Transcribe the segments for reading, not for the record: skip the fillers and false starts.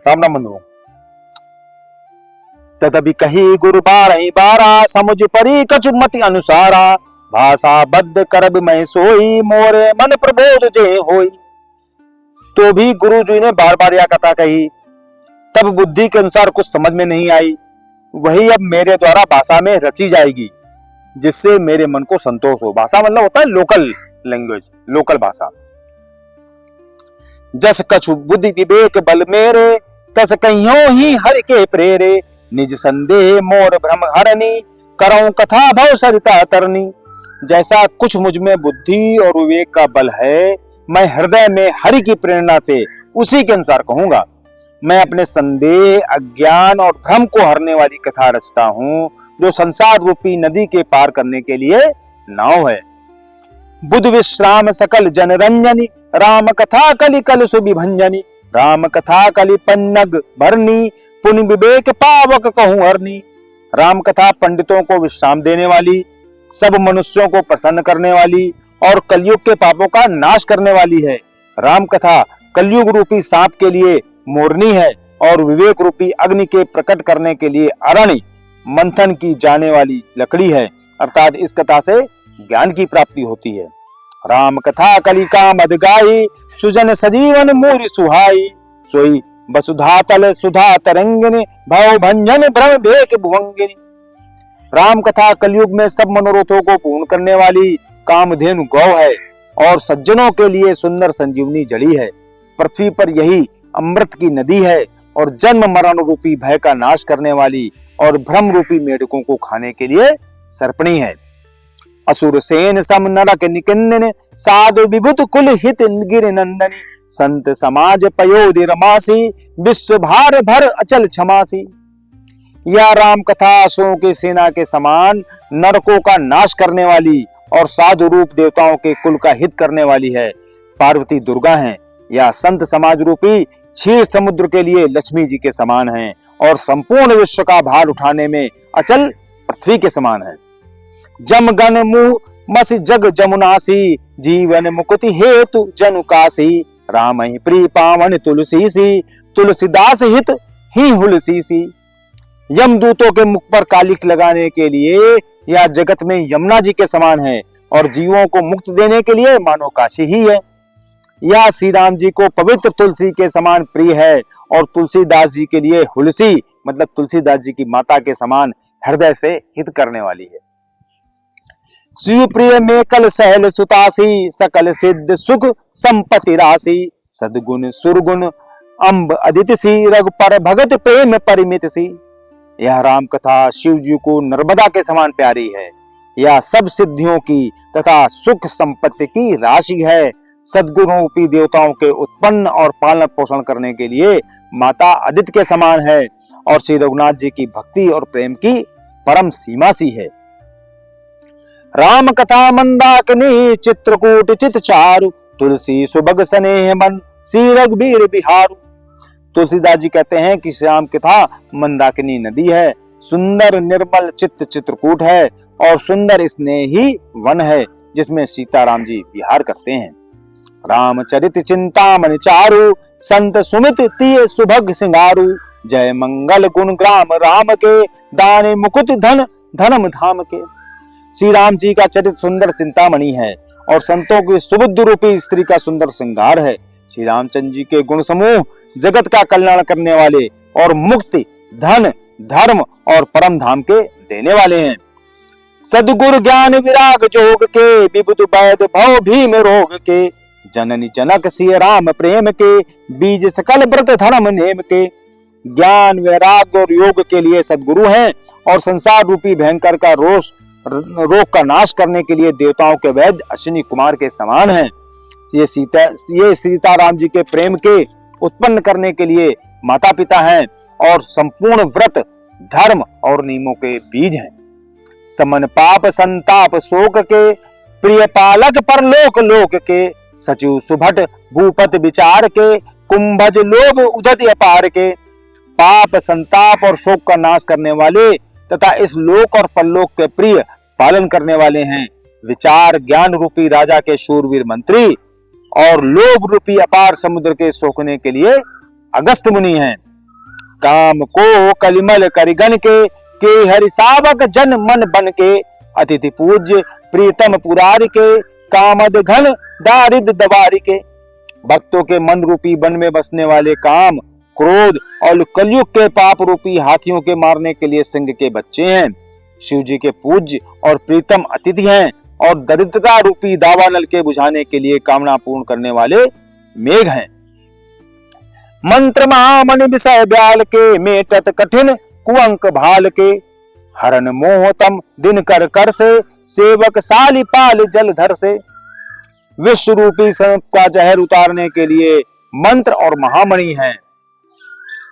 राम राम बंधुओं। तदपि कही गुरु बारही बारा समुझ परी कछु मति अनुसारा भाषा बद्ध करब मैं सोई मोरे मन प्रबोध जे होई। तो भी गुरु जी ने बार बार यह कथा कही, तब बुद्धि के अनुसार कुछ समझ में नहीं आई, वही अब मेरे द्वारा भाषा में रची जाएगी जिससे मेरे मन को संतोष हो। भाषा मतलब होता है लोकल लैंग्वेज, लोकल भाषा। जस कछु बुद्धि विवेक बल मेरे तस कहियो ही हरि के प्रेरे निज संदेह मोर भ्रम हरनी करऊं कथा भव सरिता तरनी। जैसा कुछ मुझ में बुद्धि और विवेक का बल है, मैं हृदय में हरि की प्रेरणा से उसी के अनुसार कहूंगा। मैं अपने संदेह अज्ञान और भ्रम को हरने वाली कथा रचता हूं जो संसार रूपी नदी के पार करने के लिए नाव है। बुध विश्राम सकल जनरंजनी राम कथा कलि कल सुविभंजनी राम कथा कलि पन्नग भरनी पुण्य विवेक पावक कहूं हरनी। राम कथा पंडितों को विश्राम देने वाली, सब मनुष्यों को प्रसन्न करने वाली और कलयुग के पापों का नाश करने वाली है। राम कथा कलयुग रूपी सांप के लिए मोरनी है और विवेक रूपी अग्नि के प्रकट करने के लिए अरण्य मंथन की जाने वाली लकड़ी है, अर्थात इस कथा से ज्ञान की प्राप्ति होती है। राम कथा कलिका मद गाई सुजन सजीवन मूरि सुहाई सोई वसुधा तल सुधा तरंगिनी भव भंजन भ्रम भेक भुवंगिनी। राम कथा कलयुग में सब मनोरथों को पूर्ण करने वाली कामधेनु गौ है और सज्जनों के लिए सुंदर संजीवनी जड़ी है। पृथ्वी पर यही अमृत की नदी है और जन्म मरण रूपी भय का नाश करने वाली और भ्रम रूपी मेढकों को खाने के लिए सर्पणी है। असुर सेन सम नरक निकिन्नन साधु विभुत कुल हित गिर नंदनी संत समाज पयोधि रमासी विश्व भार भर अचल क्षमासी। यह राम कथा असुरों की सेना के समान नरकों का नाश करने वाली और साधु रूप देवताओं के कुल का हित करने वाली है। पार्वती दुर्गा हैं, या संत समाज रूपी क्षीर समुद्र के लिए लक्ष्मी जी के समान हैं और संपूर्ण विश्व का भार उठाने में अचल पृथ्वी के समान है। जम गण मुह मसी जग जमुनासी जीवन मुकुति हेतु जनुकासी राम ही प्रिय पावन तुलसी सी तुलसीदास हित ही हुलसी सी। यमदूतों के मुख पर कालिक लगाने के लिए यह जगत में यमुना जी के समान है और जीवों को मुक्त देने के लिए मानो काशी ही है। यह श्री राम जी को पवित्र तुलसी के समान प्रिय है और तुलसीदास जी के लिए हुलसी मतलब तुलसीदास जी की माता के समान हृदय से हित करने वाली है। शिव प्रिय में कल सहल सुतासी सकल सिद्ध सुख संपत्ति राशि सदगुण सुरगुण अम्ब अदिति सी रघु पर भगत प्रेम परिमित सी। यह राम कथा शिव जी को नर्मदा के समान प्यारी है। यह सब सिद्धियों की तथा सुख संपत्ति की राशि है। सद्गुणों रूपी देवताओं के उत्पन्न और पालन पोषण करने के लिए माता अदिति के समान है और श्री रघुनाथ जी की भक्ति और प्रेम की परम सीमा सी है। राम कथा मंदाकिनी चित्रकूट चित चारु तुलसी सुभग स्नेह मन श्री रघुबीर बिहारू। तुलसीदास जी कहते हैं कि श्री राम कथा मंदाकिनी नदी है, सुंदर निर्मल चित्त चित्रकूट है और सुंदर स्नेही वन है जिसमें सीताराम जी विहार करते हैं। रामचरित चिंतामणि चारु संत सुमित तिय सुभग सिंगारू जय मंगल गुण ग्राम राम के दाने मुकुट धन धनम धाम के। श्री राम जी का चरित्र सुंदर चिंतामणि है और संतों की सुबुद्धि रूपी स्त्री का सुंदर श्रृंगार है। श्री रामचंद्र जी के गुण समूह जगत का कल्याण करने वाले और मुक्ति धन धर्म और परम धाम के देने वाले हैं। सद्गुरु ज्ञान विराग जोग के विबुध वैद भव भीम रोग के जननी जनक सिय राम प्रेम के बीज सकल व्रत धर्म नेम के। ज्ञान वैराग्य और योग के लिए सद्गुरु हैं और संसार रूपी भयंकर का रोग का नाश करने के लिए देवताओं के वैद्य अश्विनी कुमार के समान हैं। ये सीताराम जी के प्रेम के उत्पन्न करने के लिए माता पिता हैं और संपूर्ण व्रत धर्म और नियमों के बीज हैं। समन पाप संताप शोक के प्रिय पालक परलोक लोक के सचिव सुभट भूपत विचार के कुंभज लोभ उदति अपार के। पाप संताप और शोक का नाश करने वाले तथा इस लोक और परलोक के प्रिय पालन करने वाले हैं। विचार ज्ञान रूपी राजा के शूरवीर मंत्री और लोभ रूपी अपार समुद्र के सोखने के लिए अगस्त मुनि हैं। काम को कलिमल करिगन के हरि सावक जन मन बन के, अतिथि पूज्य प्रीतम पुरारी के, कामद घन दारिद दवारी के। भक्तों के मन रूपी वन में बसने वाले काम, क्रोध और कलयुग के पाप रूपी हाथियों के मारने के लिए सिंह के बच्चे हैं। शिव जी के पूज्य और प्रीतम अतिथि हैं और दरिद्रता रूपी दावानल के बुझाने के लिए कामना पूर्ण करने वाले मेघ हैं। मंत्र महामणि विषय ब्याल के, मेटत कठिन कुअंक भाल के, हरन मोहतम दिन कर कर से, सेवक साली पाल जलधर से। विश्व रूपी सर्प का जहर उतारने के लिए मंत्र और महामणि हैं।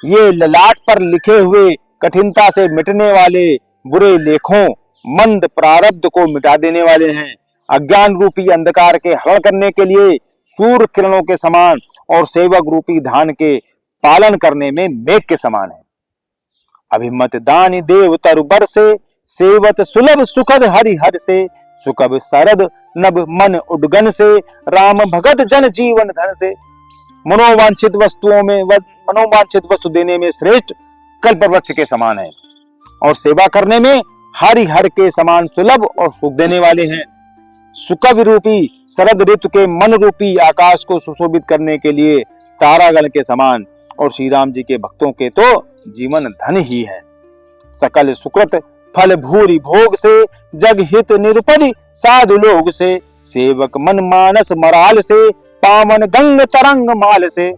ये ललाट पर लिखे हुए कठिनता से मिटने वाले बुरे लेखों, मंद प्रारब्ध को मिटा देने वाले हैं। अज्ञान रूपी अंधकार के हरण करने के लिए सूर्य किरणों के समान और सेवक रूपी धान के पालन करने में मेघ के समान है। अभिमत दानी देव तरु बरसे, सेवत सुलभ सुखद हरि हर से, सुकब सरद नभ मन उडगन से, राम भगत जन जीवन धन से। मनोवांछित वस्तु देने में श्रेष्ठ कल्प वृक्ष के समान है और सेवा करने में हरिहर के समान सुलभ और सुख देने वाले हैं। सुकवि रूपी शरद ऋतु के मन रूपी आकाश को सुशोभित करने के लिए तारागण के समान और श्री राम जी के भक्तों के तो जीवन धन ही है। सकल सुकृत फल भूरी भोग से, जग हित निरुपरि साधु लोग से, सेवक मन मानस मराल से, पावन गंग तरंग माल से।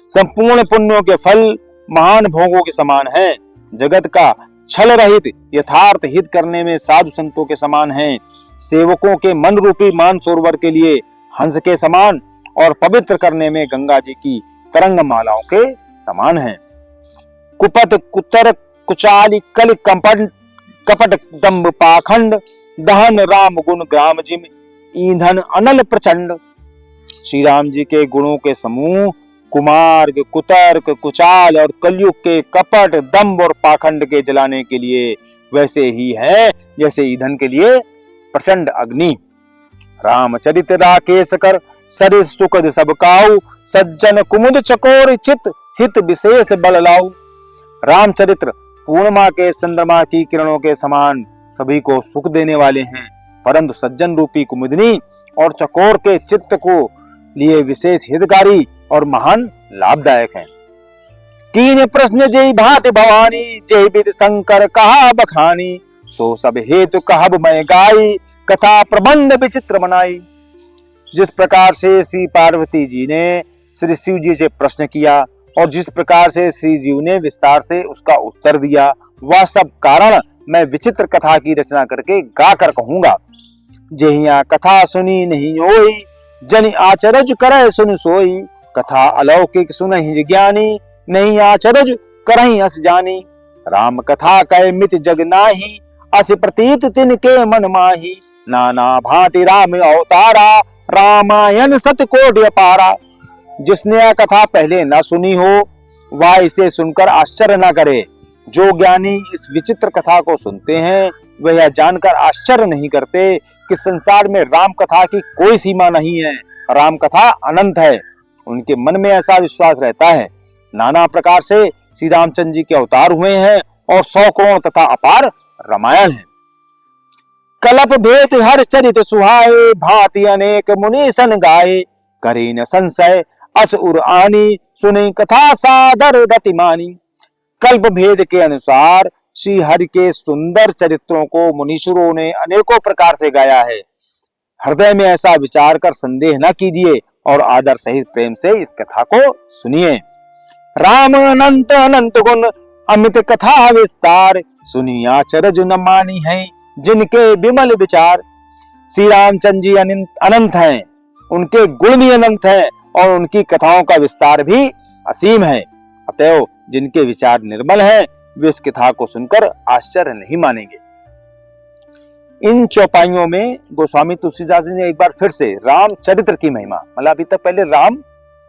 संपूर्ण पुण्यों के फल महान भोगों के समान हैं। जगत का छल रहित यथार्थ हित करने में साधु संतों के समान हैं। सेवकों के मन रूपी मान सरोवर के लिए हंस के समान और पवित्र करने में गंगा जी की तरंग मालाओं के समान हैं। कुपत कुतर कुचाली कल कपट दंभ पाखंड, दहन राम गुण ग्राम जिम, ईंधन अनल प्रचंड। श्री राम जी के गुणों के समूह कुमार्ग, कुतर्क, कुचाल और कलयुग के कपट, दंभ और पाखंड के जलाने के लिए वैसे ही है जैसे ईंधन के लिए प्रचंड अग्नि। रामचरित राकेश कर, सरिस सुखद सब काऊ, सज्जन कुमुद चकोर चित, हित विशेष बल लाऊ। रामचरित्र पूर्णिमा के चंद्रमा की किरणों के समान सभी को सुख देने वाले हैं, परंतु सज्जन रूपी कुमुदनी और चकोर के चित्त को लिए विशेष हितकारी और महान लाभदायक हैं। तीन प्रश्न जय भांति भवानी, जय विद शंकर कहा बखानी, सो सब हेतु कहब मैं गाई, कथा प्रबंध विचित्र बनाई। जिस प्रकार से श्री पार्वती जी ने श्री शिव जी से प्रश्न किया और जिस प्रकार से श्री जीव ने विस्तार से उसका उत्तर दिया, वह सब कारण मैं विचित्र कथा की रचना करके गाकर कहूंगा। जहिया कथा सुनी नहीं होई, जन आचरज करे सुन सोई, कथा अलौकिक सुनहि ज्ञानी, नहीं आचरज करहि अस जानी। राम कथा कह मित जग नाही, अस प्रतीत तिनके मन माही, नाना भांति राम अवतारा, रामायण सत कोटि अपारा। जिसने यह कथा पहले न सुनी हो वह इसे सुनकर आश्चर्य न करे। जो ज्ञानी इस विचित्र कथा को सुनते हैं वह यह जानकर आश्चर्य नहीं करते कि संसार में राम कथा की कोई सीमा नहीं है, राम कथा अनंत है। उनके मन में ऐसा विश्वास रहता है। नाना प्रकार से श्री रामचंद्र जी के अवतार हुए हैं और 100 करोड़ तथा अपार रामायण है। कलप भेद हर चरित सुहाए, भांति अनेक मुनि सन गाए, करे न संशय अस उर आनी, सुनी कथा सादर रतिमानी। कल्प भेद के अनुसार श्री हरि के सुंदर चरित्रों को मुनीश्वरों ने अनेकों प्रकार से गाया है। हृदय में ऐसा विचार कर संदेह न कीजिए और आदर सहित प्रेम से इस कथा को सुनिए। राम अनंत अनंत गुण, अमित कथा विस्तार, सुनी आचरज न मानी है, जिनके विमल विचार। श्री रामचंद्र जी अनंत हैं, उनके गुण भी अनंत हैं और उनकी कथाओं का विस्तार भी असीम है। अतएव जिनके विचार निर्मल हैं वे इस कथा को सुनकर आश्चर्य नहीं मानेंगे। इन चौपाइयों में गोस्वामी तुलसीदास जी ने एक बार फिर से राम चरित्र की महिमा, मतलब अभी तक पहले राम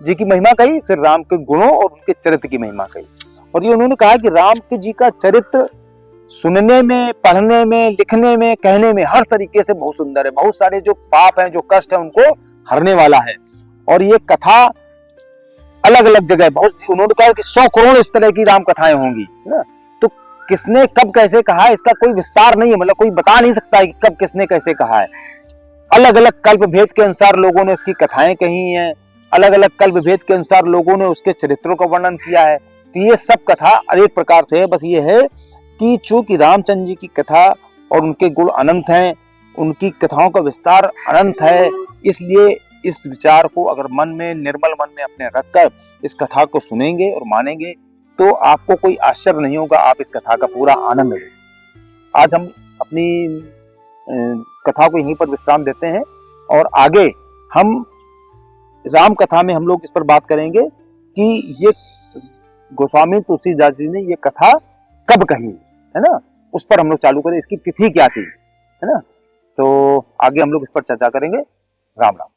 जी की महिमा कही, फिर राम के गुणों और उनके चरित्र की महिमा कही। और ये उन्होंने कहा कि राम के जी का चरित्र सुनने में, पढ़ने में, लिखने में, कहने में हर तरीके से बहुत सुंदर है। बहुत सारे जो पाप हैं, जो कष्ट है, उनको हरने वाला है। और ये कथा अलग अलग जगह बहुत, उन्होंने कहा कि 100 करोड़ इस तरह की राम कथाएं होंगी, है ना। तो किसने कब कैसे कहा इसका कोई विस्तार नहीं है, मतलब कोई बता नहीं सकता है कि कब किसने कैसे कहा है। अलग अलग कल्प भेद के अनुसार लोगों ने उसकी कथाएं कही हैं, अलग अलग कल्प भेद के अनुसार लोगों ने उसके चरित्रों का वर्णन किया है। तो ये सब कथा अनेक प्रकार से है। बस ये है कि चूंकि रामचंद्र जी की कथा और उनके गुण अनंत हैं, उनकी कथाओं का विस्तार अनंत है, इसलिए इस विचार को अगर मन में, निर्मल मन में अपने रखकर इस कथा को सुनेंगे और मानेंगे तो आपको कोई आश्चर्य नहीं होगा, आप इस कथा का पूरा आनंद लें। आज हम अपनी कथा को यहीं पर विश्राम देते हैं और आगे हम राम कथा में हम लोग इस पर बात करेंगे कि ये गोस्वामी तुलसीदास जी ने ये कथा कब कही, है ना, उस पर हम लोग चालू करें, इसकी तिथि क्या थी, है ना। तो आगे हम लोग इस पर चर्चा करेंगे। राम राम।